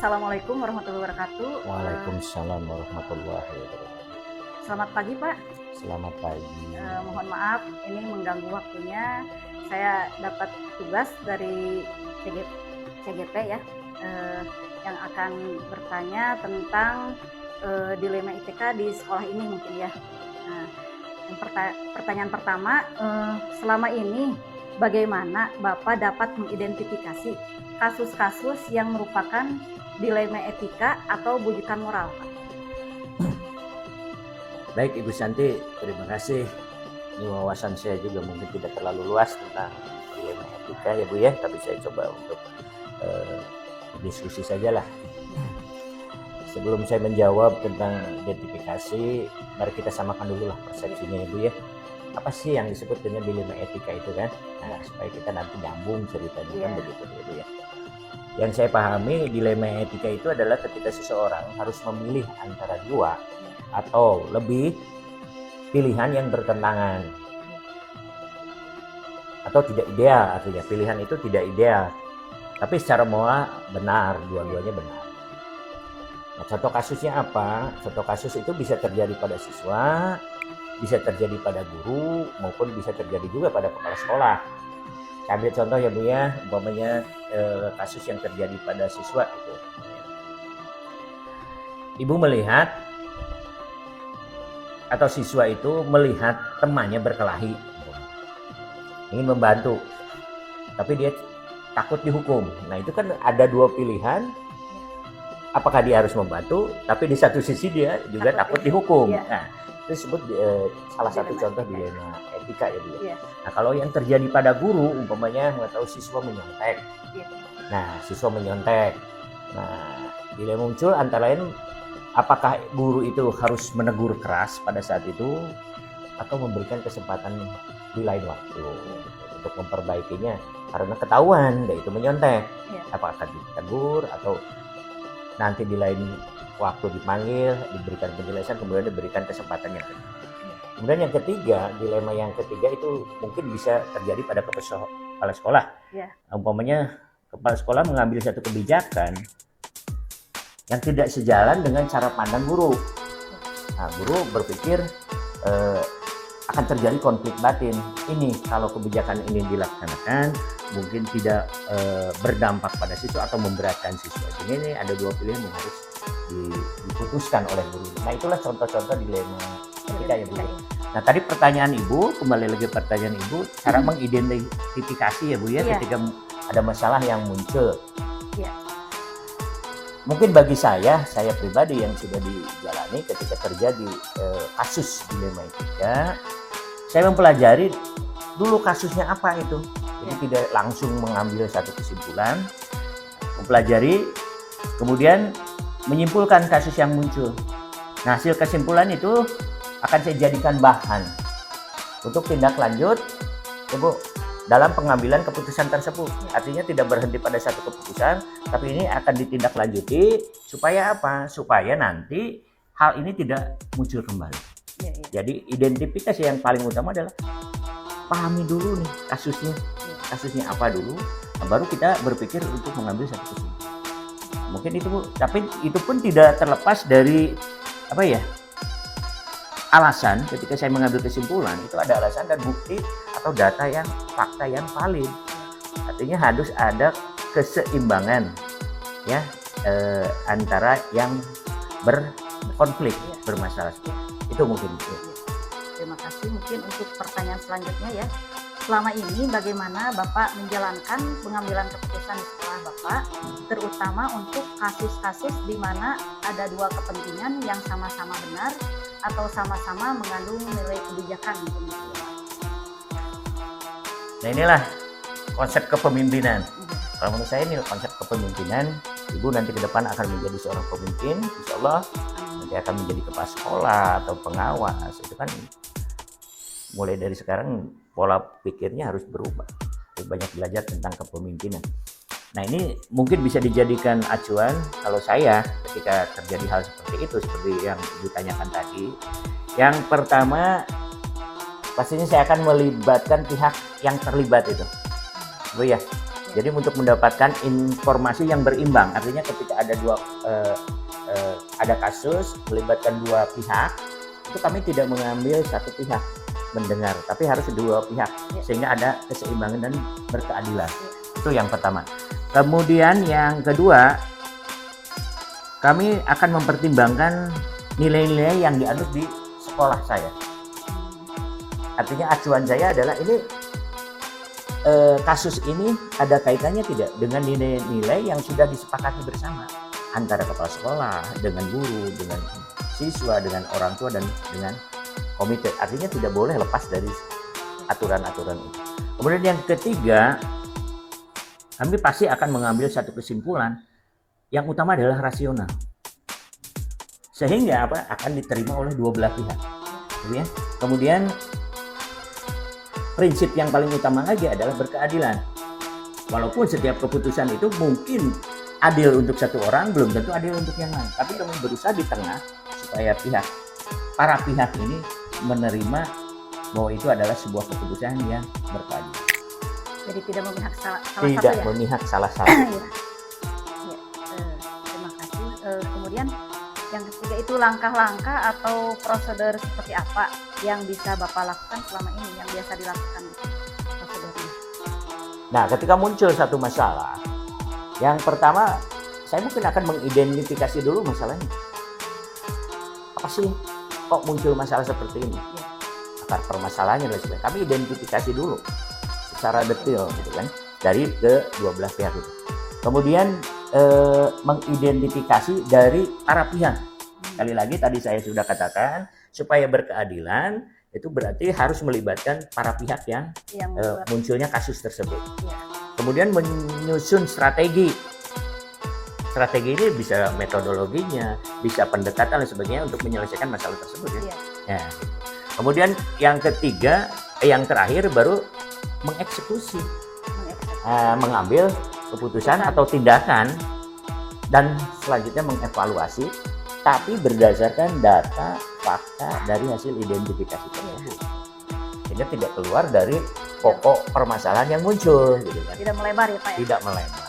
Assalamualaikum warahmatullahi wabarakatuh. Waalaikumsalam warahmatullahi wabarakatuh. Selamat pagi Pak. Selamat pagi. Mohon maaf ini mengganggu waktunya. Saya dapat tugas dari CGP ya, yang akan bertanya tentang dilema ITK di sekolah ini mungkin ya. Nah, pertanyaan pertama, selama ini bagaimana Bapak dapat mengidentifikasi kasus-kasus yang merupakan dilema etika atau bujukan moral, Pak? Baik Ibu Santi, terima kasih. Ini wawasan saya juga mungkin tidak terlalu luas tentang dilema etika ya Bu ya, tapi saya coba untuk diskusi sajalah. Sebelum saya menjawab tentang identifikasi, mari kita samakan dulu lah persepsinya ya Bu ya. Apa sih yang disebut dengan dilema etika itu kan? Nah, supaya kita nanti nyambung ceritanya kan begitu ya Bu ya. Yang saya pahami dilema etika itu adalah ketika seseorang harus memilih antara dua atau lebih pilihan yang bertentangan atau tidak ideal, artinya pilihan itu tidak ideal tapi secara moral benar, dua-duanya benar. Nah, contoh kasusnya apa? Contoh kasus itu bisa terjadi pada siswa, bisa terjadi pada guru, maupun bisa terjadi juga pada kepala sekolah. Saya ambil contoh ya Bu ya, umpamanya kasus yang terjadi pada siswa itu. Ibu melihat atau siswa itu melihat temannya berkelahi, ingin membantu, tapi dia takut dihukum. Nah itu kan ada dua pilihan, apakah dia harus membantu, tapi di satu sisi dia juga takut dihukum. Nah itu disebut salah satu contoh dilema etika ya Bu. Nah kalau yang terjadi pada guru, umpamanya nggak tahu siswa menyontek. Nah siswa menyontek, nah dilema muncul antara lain, apakah guru itu harus menegur keras pada saat itu atau memberikan kesempatan di lain waktu untuk memperbaikinya karena ketahuan dia itu menyontek. Apakah ditegur atau nanti di lain waktu dipanggil, diberikan penjelasan, kemudian diberikan kesempatan yang kedua. Kemudian yang ketiga, dilema yang ketiga itu mungkin bisa terjadi pada kepala sekolah. Umpamanya kepala sekolah mengambil satu kebijakan yang tidak sejalan dengan cara pandang guru. Nah, guru berpikir akan terjadi konflik batin. Ini kalau kebijakan ini dilaksanakan mungkin tidak berdampak pada siswa atau memberatkan siswa. Ini ada dua pilihan yang harus diputuskan oleh guru. Nah itulah contoh-contoh dilema etika ya Bu. Nah tadi pertanyaan Ibu, kembali lagi pertanyaan Ibu, cara mengidentifikasi ya Bu ya ketika ada masalah yang muncul. Mungkin bagi saya pribadi yang sudah dijalani ketika terjadi kasus dilema etika, saya mempelajari dulu kasusnya apa itu. Jadi tidak langsung mengambil satu kesimpulan, mempelajari, kemudian menyimpulkan kasus yang muncul. Nah, hasil kesimpulan itu akan saya jadikan bahan untuk tindak lanjut, ya Bu, dalam pengambilan keputusan tersebut. Artinya tidak berhenti pada satu keputusan, tapi ini akan ditindaklanjuti supaya apa? Supaya nanti hal ini tidak muncul kembali. Jadi identifikasi yang paling utama adalah pahami dulu nih kasusnya apa dulu, nah, baru kita berpikir untuk mengambil satu kesimpulan. Mungkin itu Bu, tapi itu pun tidak terlepas dari apa ya? Alasan ketika saya mengambil kesimpulan itu ada alasan dan bukti atau data yang fakta yang valid. Artinya harus ada keseimbangan ya antara yang berkonflik, bermasalah. Itu mungkin. Terima kasih. Mungkin untuk pertanyaan selanjutnya ya. Selama ini bagaimana Bapak menjalankan pengambilan keputusan di sekolah Bapak, terutama untuk kasus-kasus di mana ada dua kepentingan yang sama-sama benar atau sama-sama mengandung nilai kebijakan? Nah inilah konsep kepemimpinan. Kalau menurut saya ini konsep kepemimpinan. Ibu nanti ke depan akan menjadi seorang pemimpin, insya Allah nanti akan menjadi kepala sekolah atau pengawas. Itu kan mulai dari sekarang pola pikirnya harus berubah. Banyak belajar tentang kepemimpinan. Nah ini mungkin bisa dijadikan acuan kalau saya ketika terjadi hal seperti itu, seperti yang ditanyakan tadi. Yang pertama pastinya saya akan melibatkan pihak yang terlibat itu, Bu ya. Jadi untuk mendapatkan informasi yang berimbang, artinya ketika ada ada kasus melibatkan dua pihak, itu kami tidak mengambil satu pihak mendengar, tapi harus dua pihak sehingga ada keseimbangan dan berkeadilan. Itu yang pertama. Kemudian yang kedua, kami akan mempertimbangkan nilai-nilai yang dianut di sekolah saya. Artinya acuan saya adalah ini kasus ini ada kaitannya tidak dengan nilai-nilai yang sudah disepakati bersama antara kepala sekolah, dengan guru, dengan siswa, dengan orang tua, dan dengan komite. Artinya tidak boleh lepas dari aturan-aturan itu. Kemudian yang ketiga, kami pasti akan mengambil satu kesimpulan yang utama adalah rasional. Sehingga akan diterima oleh dua belah pihak. Kemudian prinsip yang paling utama lagi adalah berkeadilan. Walaupun setiap keputusan itu mungkin adil untuk satu orang, belum tentu adil untuk yang lain. Tapi kami berusaha di tengah supaya para pihak ini menerima bahwa itu adalah sebuah keputusan yang berkeadilan. Jadi tidak memihak salah satu ya? Tidak memihak salah satu. Terima kasih. Kemudian yang ketiga itu langkah-langkah atau prosedur seperti apa yang bisa Bapak lakukan selama ini, yang biasa dilakukan prosedurnya? Nah, ketika muncul satu masalah, yang pertama saya mungkin akan mengidentifikasi dulu masalahnya. Apa sih kok muncul masalah seperti ini? Akar permasalahannya dan sebagainya. Kami identifikasi dulu secara detail gitu kan, dari kedua belah pihak itu. Kemudian mengidentifikasi dari para pihak. Sekali lagi tadi saya sudah katakan, supaya berkeadilan itu berarti harus melibatkan para pihak yang munculnya kasus tersebut. Kemudian menyusun strategi. Strategi ini bisa metodologinya, bisa pendekatan dan sebagainya untuk menyelesaikan masalah tersebut ya. Ya. Kemudian yang ketiga, yang terakhir baru mengeksekusi, mengambil keputusan atau tindakan, dan selanjutnya mengevaluasi, tapi berdasarkan data, fakta dari hasil identifikasi tersebut. Sehingga tidak keluar dari pokok permasalahan yang muncul. Gitu kan. Tidak melebar ya Pak ya? Tidak melebar.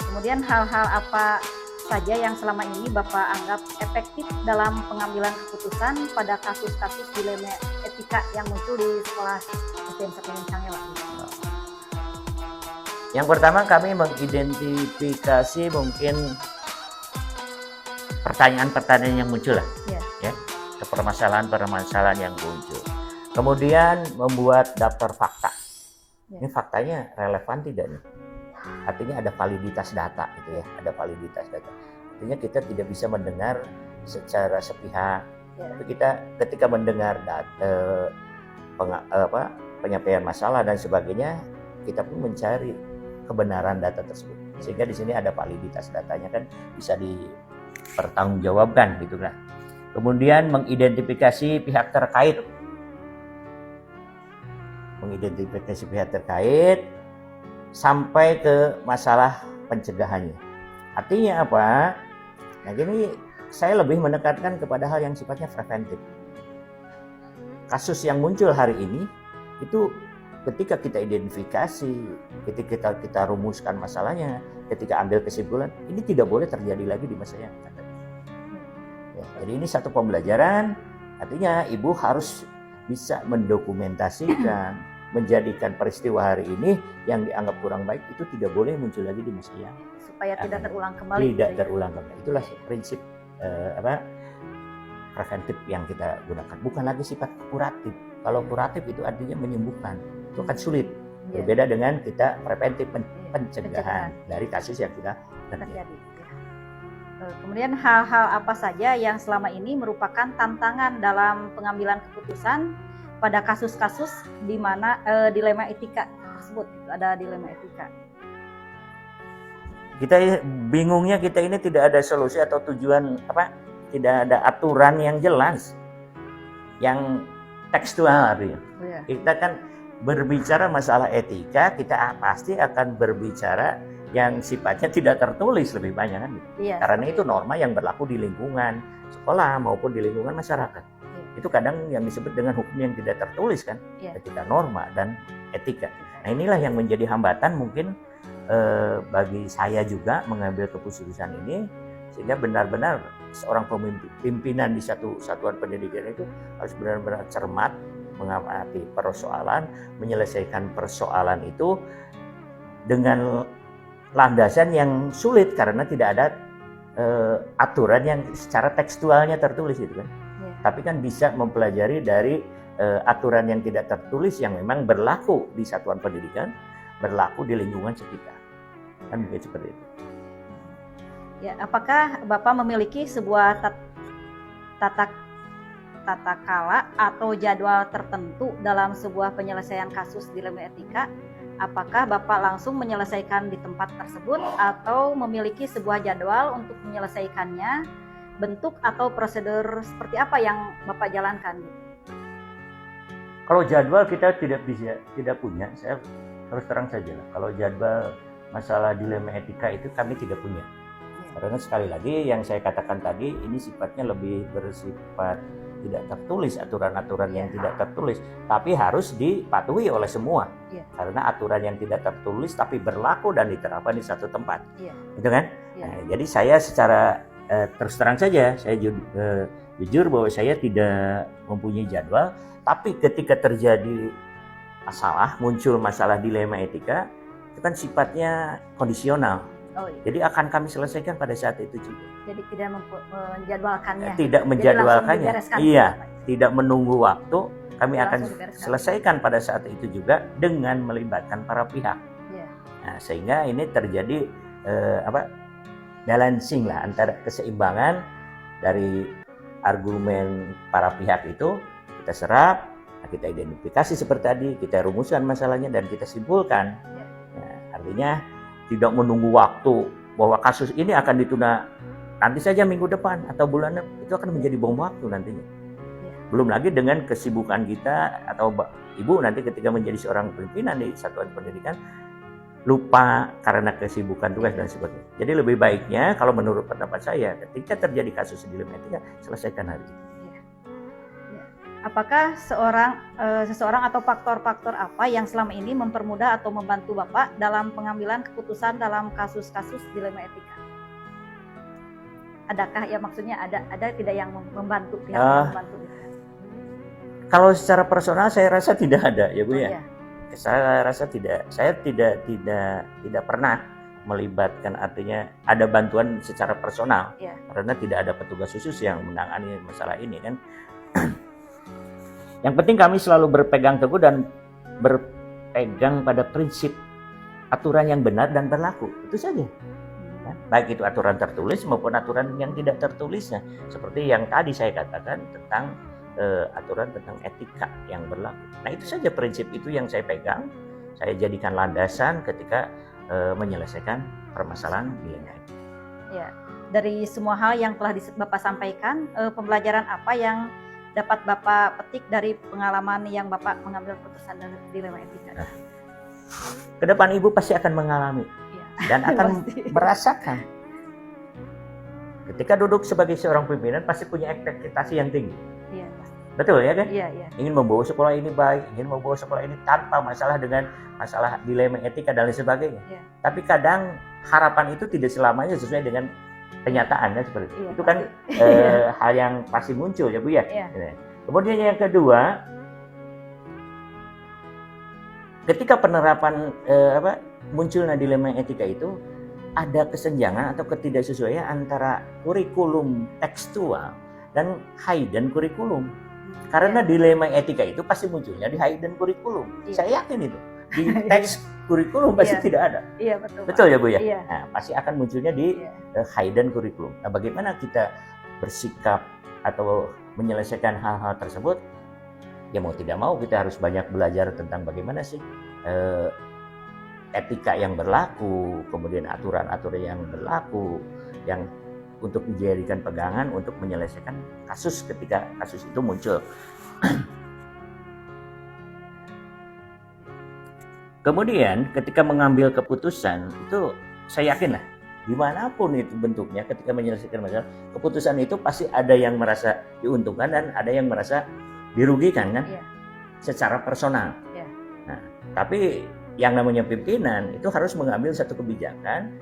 Kemudian hal-hal apa saja yang selama ini Bapak anggap efektif dalam pengambilan keputusan pada kasus-kasus dilema etika yang muncul di sekolah SDN 1 Cangela? Yang pertama kami mengidentifikasi mungkin pertanyaan-pertanyaan yang muncul lah, ya, permasalahan-permasalahan yang muncul. Kemudian membuat daftar fakta. Ini faktanya relevan tidak nih? Artinya ada validitas data, gitu ya, ada validitas data. Artinya kita tidak bisa mendengar secara sepihak. Tapi kita ketika mendengar data, penyampaian masalah dan sebagainya, kita pun mencari kebenaran data tersebut, sehingga di sini ada validitas datanya kan bisa dipertanggungjawabkan gitu kan. Kemudian mengidentifikasi pihak terkait, sampai ke masalah pencegahannya. Artinya apa? Nah gini, saya lebih menekankan kepada hal yang sifatnya preventif. Kasus yang muncul hari ini itu ketika kita identifikasi, ketika kita rumuskan masalahnya, ketika ambil kesimpulan, ini tidak boleh terjadi lagi di masa yang akan datang. Ya, jadi ini satu pembelajaran, artinya ibu harus bisa mendokumentasikan, menjadikan peristiwa hari ini yang dianggap kurang baik itu tidak boleh muncul lagi di masa yang supaya tidak terulang kembali. Tidak terulang kembali. Itulah prinsip preventif yang kita gunakan. Bukan lagi sifat kuratif. Kalau kuratif itu artinya menyembuhkan. Itu akan sulit. Berbeda dengan kita preventif, pencegahan dari kasus yang sudah terjadi. Kemudian hal-hal apa saja yang selama ini merupakan tantangan dalam pengambilan keputusan pada kasus-kasus di mana dilema etika tersebut, ada dilema etika. Kita bingungnya, kita ini tidak ada solusi atau tujuan tidak ada aturan yang jelas, yang tekstual artinya. Kita kan berbicara masalah etika, kita pasti akan berbicara yang sifatnya tidak tertulis lebih banyak kan. Karena itu norma yang berlaku di lingkungan sekolah maupun di lingkungan masyarakat. Itu kadang yang disebut dengan hukum yang tidak tertulis kan, ketika norma dan etika. Nah inilah yang menjadi hambatan mungkin bagi saya juga mengambil keputusan ini, sehingga benar-benar seorang pimpinan di satu satuan pendidikan itu harus benar-benar cermat mengamati persoalan, menyelesaikan persoalan itu dengan landasan yang sulit karena tidak ada aturan yang secara tekstualnya tertulis itu kan. Tapi kan bisa mempelajari dari aturan yang tidak tertulis yang memang berlaku di satuan pendidikan, berlaku di lingkungan sekitar. Kan begitu seperti itu. Ya, apakah Bapak memiliki sebuah tata kala atau jadwal tertentu dalam sebuah penyelesaian kasus dilema etika? Apakah Bapak langsung menyelesaikan di tempat tersebut atau memiliki sebuah jadwal untuk menyelesaikannya? Bentuk atau prosedur seperti apa yang Bapak jalankan? Kalau jadwal kita tidak punya, saya terus terang saja lah. Kalau jadwal masalah dilema etika itu kami tidak punya. Karena sekali lagi yang saya katakan tadi ini sifatnya lebih bersifat tidak tertulis, aturan-aturan yang tidak tertulis, tapi harus dipatuhi oleh semua. Karena aturan yang tidak tertulis tapi berlaku dan diterapkan di satu tempat. Gitu kan? Nah, jadi saya secara terus terang saja, saya jujur bahwa saya tidak mempunyai jadwal, tapi ketika terjadi masalah, muncul masalah dilema etika, itu kan sifatnya kondisional. Jadi akan kami selesaikan pada saat itu juga. Jadi tidak menjadwalkannya. Tidak menjadwalkannya. Iya, tidak menunggu waktu. Kami akan selesaikan pada saat itu juga dengan melibatkan para pihak. Nah, sehingga ini terjadi balancing lah antara keseimbangan dari argumen para pihak itu kita serap, kita identifikasi seperti tadi, kita rumuskan masalahnya dan kita simpulkan. Nah, artinya tidak menunggu waktu bahwa kasus ini akan ditunda nanti saja minggu depan atau bulan depan, itu akan menjadi bom waktu nantinya. Belum lagi dengan kesibukan kita atau ibu nanti ketika menjadi seorang pimpinan di satuan pendidikan lupa karena kesibukan tugas dan sebagainya. Jadi lebih baiknya kalau menurut pendapat saya ketika terjadi kasus dilema etika selesaikan hari ini. Apakah seseorang atau faktor-faktor apa yang selama ini mempermudah atau membantu Bapak dalam pengambilan keputusan dalam kasus-kasus dilema etika? Adakah ya maksudnya ada tidak yang membantu pihak yang membantu? Kalau secara personal saya rasa tidak ada ya Bu ya. Saya rasa tidak. Saya tidak pernah melibatkan, artinya ada bantuan secara personal karena tidak ada petugas khusus yang menangani masalah ini kan. Yang penting kami selalu berpegang teguh dan berpegang pada prinsip aturan yang benar dan berlaku. Itu saja. Ya, baik itu aturan tertulis maupun aturan yang tidak tertulisnya. Seperti yang tadi saya katakan tentang aturan tentang etika yang berlaku. Nah itu saja prinsip itu yang saya pegang. Saya jadikan landasan ketika menyelesaikan permasalahan dilema. Ya, dari semua hal yang telah Bapak sampaikan, pembelajaran apa yang dapat Bapak petik dari pengalaman yang Bapak mengambil keputusan dalam dilema etika? Nah, ke depan Ibu pasti akan mengalami dan akan merasakan. Ketika duduk sebagai seorang pimpinan pasti punya ekspektasi yang tinggi. Betul ya kan? Ingin membawa sekolah ini baik, ingin membawa sekolah ini tanpa masalah dengan masalah dilema etika dan lain sebagainya. Tapi kadang harapan itu tidak selamanya sesuai dengan kenyataannya seperti itu. Itu kan hal yang pasti muncul ya Bu ya. Kemudian yang kedua, ketika penerapan munculnya dilema etika itu ada kesenjangan atau ketidaksesuaian antara kurikulum tekstual dan hidden kurikulum. Karena dilema etika itu pasti munculnya di hidden kurikulum. Saya yakin itu. Di teks kurikulum pasti tidak ada. Betul ya Bu ya? Nah, pasti akan munculnya di hidden kurikulum. Nah, bagaimana kita bersikap atau menyelesaikan hal-hal tersebut? Ya mau tidak mau kita harus banyak belajar tentang bagaimana sih etika yang berlaku, kemudian aturan-aturan yang berlaku, yang untuk dijadikan pegangan untuk menyelesaikan kasus ketika kasus itu muncul. Kemudian ketika mengambil keputusan itu saya yakin lah dimanapun itu bentuknya ketika menyelesaikan masalah, keputusan itu pasti ada yang merasa diuntungkan dan ada yang merasa dirugikan kan secara personal. Nah, tapi yang namanya pimpinan itu harus mengambil satu kebijakan,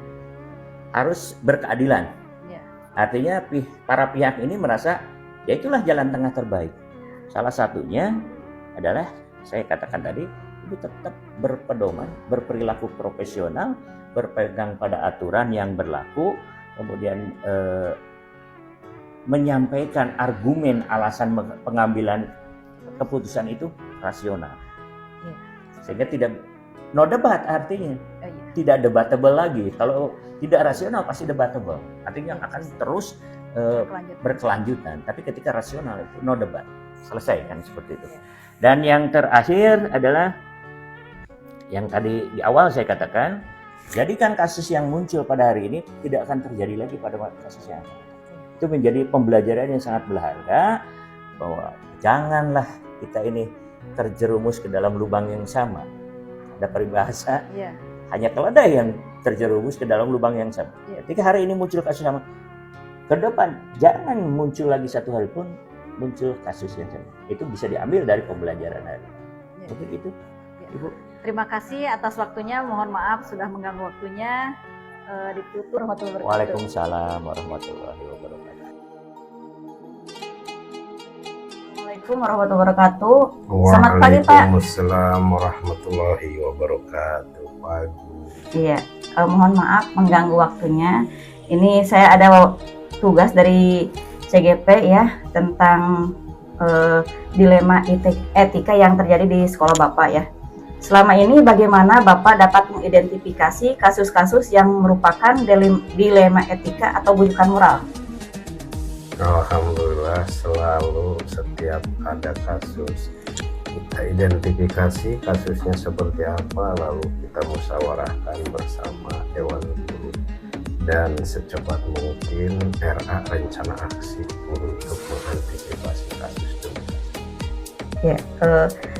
harus berkeadilan. Ya. Artinya para pihak ini merasa ya itulah jalan tengah terbaik. Salah satunya adalah saya katakan tadi, ibu tetap berpedoman, berperilaku profesional, berpegang pada aturan yang berlaku, kemudian menyampaikan argumen alasan pengambilan keputusan itu rasional. Ya. Sehingga tidak no debat, artinya Oh, iya. tidak debatable lagi. Kalau tidak rasional pasti debatable, artinya akan terus berkelanjutan. Tapi ketika rasional itu no debat, selesai kan seperti itu. Dan yang terakhir adalah yang tadi di awal saya katakan, jadikan kasus yang muncul pada hari ini tidak akan terjadi lagi pada kasus yang akan. Itu menjadi pembelajaran yang sangat berharga, bahwa janganlah kita ini terjerumus ke dalam lubang yang sama. Ada peribahasa, Ya. hanya keledai yang terjerumus ke dalam lubang yang sama. Ya. Ketika hari ini muncul kasus sama, ke depan jangan muncul lagi satu hari pun muncul kasus yang sama. Itu bisa diambil dari pembelajaran hari ini. Ya. Mungkin itu, Ya. Ibu. Terima kasih atas waktunya. Mohon maaf sudah mengganggu waktunya. Ditutup. Warahmatullahi wabarakatuh. Waalaikumsalam warahmatullahi wabarakatuh. Assalamualaikum warahmatullahi wabarakatuh. Selamat pagi, Pak. Waalaikumsalam warahmatullahi wabarakatuh. Pagi. Iya, mohon maaf mengganggu waktunya. Ini saya ada tugas dari CGP ya tentang dilema etika yang terjadi di sekolah Bapak ya. Selama ini bagaimana Bapak dapat mengidentifikasi kasus-kasus yang merupakan dilema etika atau bujukan moral? Alhamdulillah, selalu setiap ada kasus kita identifikasi kasusnya seperti apa, lalu kita musyawarahkan bersama Dewan Guru dan secepat mungkin RA rencana aksi untuk mengantisipasi kasus demikian. Ya,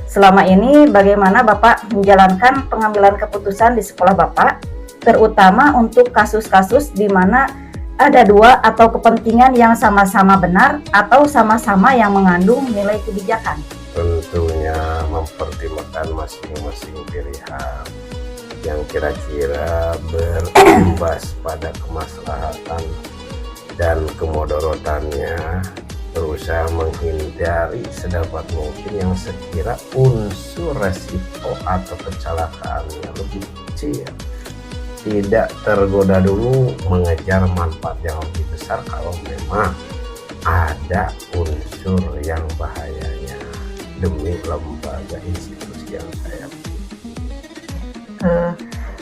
selama ini bagaimana Bapak menjalankan pengambilan keputusan di sekolah Bapak, terutama untuk kasus-kasus di mana ada dua atau kepentingan yang sama-sama benar atau sama-sama yang mengandung nilai kebijakan? Tentunya mempertimbangkan masing-masing pilihan yang kira-kira berimbas pada kemaslahatan dan kemudorotannya, berusaha menghindari sedapat mungkin yang sekira unsur resiko atau kecelakaannya lebih kecil. Tidak tergoda dulu mengejar manfaat yang lebih besar kalau memang ada unsur yang bahayanya demi lembaga institusi yang saya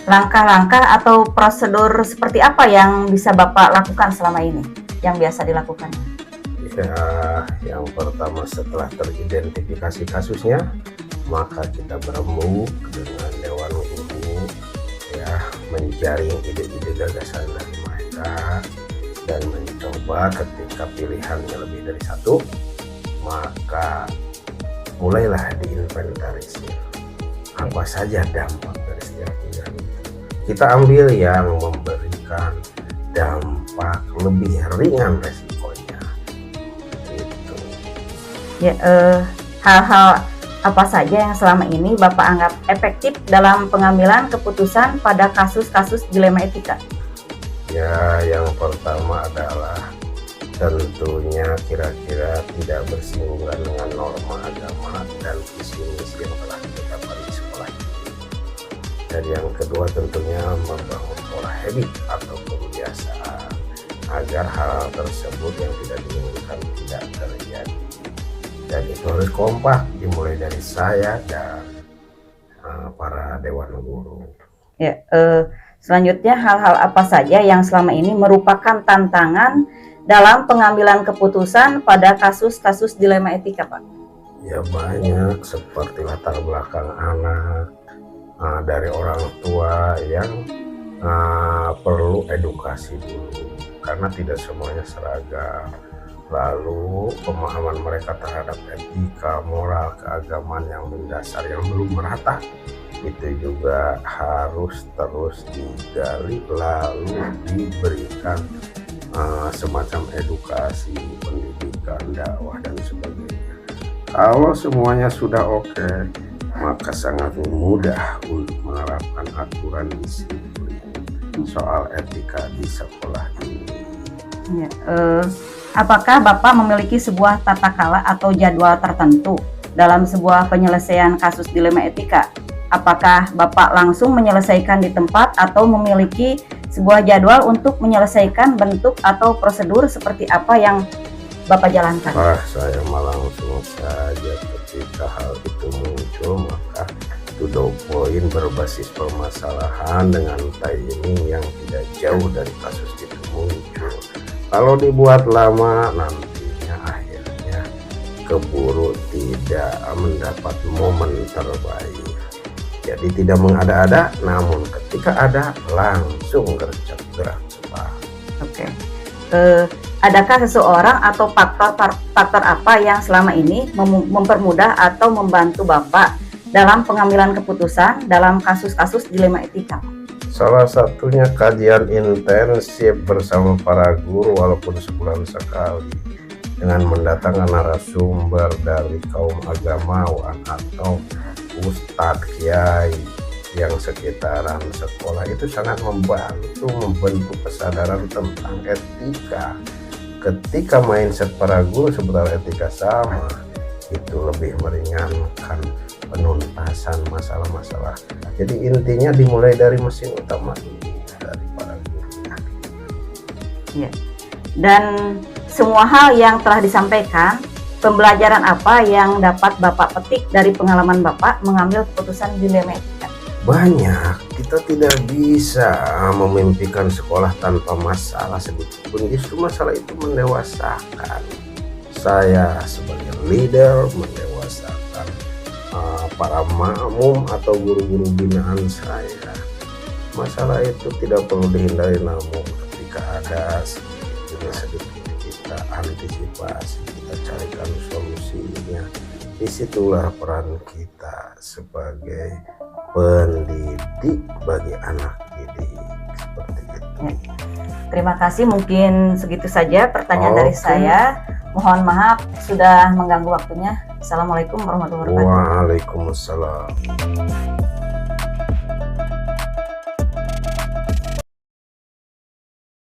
langkah-langkah atau prosedur seperti apa yang bisa Bapak lakukan selama ini, yang biasa dilakukan? Ya, yang pertama setelah teridentifikasi kasusnya, maka kita berembuk dengan Dewan Guru, ya, menjaring ide-ide gagasan dari mereka dan mencoba ketika pilihannya lebih dari satu, maka mulailah diinventarisir apa saja dampak dari setiap pilihan itu. Kita ambil yang memberikan dampak lebih ringan resikonya. Gitu. Ya, hal-hal apa saja yang selama ini Bapak anggap efektif dalam pengambilan keputusan pada kasus-kasus dilema etika? Ya, yang pertama adalah tentunya kira-kira tidak bersinggungan dengan norma agama dan visi misi yang telah ditetapkan di sekolah ini. Dan yang kedua tentunya membangun pola habit atau kebiasaan agar hal tersebut yang tidak diinginkan tidak terjadi. Dan itu harus kompak, dimulai dari saya dan para Dewan Guru. Ya, selanjutnya hal-hal apa saja yang selama ini merupakan tantangan dalam pengambilan keputusan pada kasus-kasus dilema etika, Pak? Ya banyak, seperti latar belakang anak, dari orang tua yang perlu edukasi dulu, karena tidak semuanya seragam. Lalu pemahaman mereka terhadap etika, moral, keagamaan yang mendasar yang belum merata, itu juga harus terus digali, lalu diberikan semacam edukasi, pendidikan, dakwah dan sebagainya. Kalau semuanya sudah oke, maka sangat mudah untuk menerapkan aturan disiplin soal etika di sekolah ini. Ya, apakah Bapak memiliki sebuah tata krama atau jadwal tertentu dalam sebuah penyelesaian kasus dilema etika? Apakah Bapak langsung menyelesaikan di tempat atau memiliki sebuah jadwal untuk menyelesaikan bentuk atau prosedur seperti apa yang Bapak jalankan? Saya langsung saja ketika hal itu muncul, maka to the point berbasis permasalahan dengan timing yang tidak jauh dari kasus itu muncul. Kalau dibuat lama, nantinya akhirnya keburu tidak mendapat momen terbaik. Jadi tidak mengada-ada, namun ketika ada langsung gercep gerak cepat. Oke. Adakah seseorang atau faktor apa yang selama ini mempermudah atau membantu Bapak dalam pengambilan keputusan dalam kasus-kasus dilema etika? Salah satunya kajian intensif bersama para guru walaupun sebulan sekali, dengan mendatangkan narasumber dari kaum agamawan atau ustadz kiai yang sekitaran sekolah. Itu sangat membantu membentuk kesadaran tentang etika. Ketika mindset para guru seputar etika sama, itu lebih meringankan penuntasan masalah-masalah. Jadi intinya dimulai dari mesin utama ini, dari para guru. Ya. Dan semua hal yang telah disampaikan, pembelajaran apa yang dapat Bapak petik dari pengalaman Bapak mengambil keputusan dilema etika? Banyak. Kita tidak bisa memimpikan sekolah tanpa masalah sedikitpun. Justru masalah itu mendewasakan. Saya sebagai leader mendewasakan para makmum atau guru-guru binaan saya. Masalah itu tidak perlu dihindari, namun ketika ada sedikit kita antisipasi, kita carikan solusinya. Disitulah peran kita sebagai pendidik bagi anak didik, seperti itu. Terima kasih, mungkin segitu saja pertanyaan dari saya. Mohon maaf sudah mengganggu waktunya. Assalamualaikum warahmatullahi wabarakatuh. Waalaikumsalam.